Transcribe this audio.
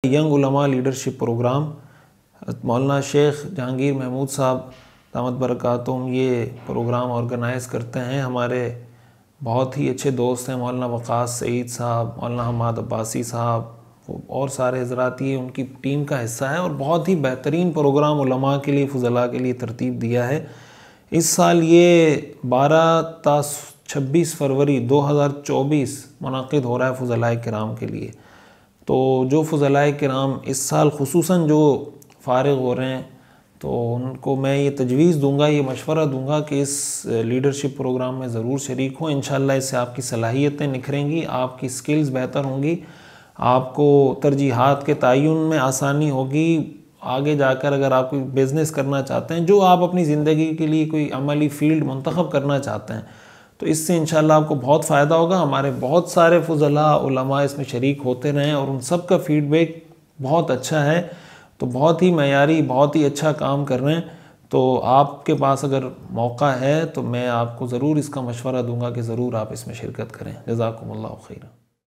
Young उलमा leadership programme मौलाना शेख जहांगीर महमूद साहब दामत बरकातुहुम ये प्रोग्राम ऑर्गेनाइज़ करते हैं। हमारे बहुत ही अच्छे दोस्त हैं मौलाना वक़ास सईद साहब, मौलाना हमाद अब्बासी साहब और सारे हज़रात ये उनकी टीम का हिस्सा है और बहुत ही बेहतरीन प्रोग्राम उलमा के लिए, फ़ुज़ला के लिए तरतीब दिया है। इस साल ये 12 ता 26 फरवरी 2024 मुनक़िद हो रहा है फ़ुज़लाए किराम के लिए। तो जो फ़ुज़लाए किराम इस साल ख़ुसूसन जो फ़ारिग़ हो रहे हैं तो उनको मैं ये तजवीज़ दूंगा, ये मशवरा दूंगा कि इस लीडरशिप प्रोग्राम में ज़रूर शरीक हों। इंशाअल्लाह इससे आपकी सलाहियतें निखरेंगी, आपकी स्किल्स बेहतर होंगी, आपको तरजीहात के तयन में आसानी होगी। आगे जाकर अगर आप कोई बिज़नेस करना चाहते हैं, जो आप अपनी ज़िंदगी के लिए कोई अमली फ़ील्ड मुंतखब करना चाहते हैं, तो इससे इंशाअल्लाह आपको बहुत फ़ायदा होगा। हमारे बहुत सारे फ़ुज़ला उलमा इसमें शरीक होते रहे और उन सब का फ़ीडबैक बहुत अच्छा है। तो बहुत ही मयारी, बहुत ही अच्छा काम कर रहे हैं। तो आपके पास अगर मौका है तो मैं आपको ज़रूर इसका मशवरा दूंगा कि ज़रूर आप इसमें शिरकत करें। जज़ाकुमुल्लाहु खैरन।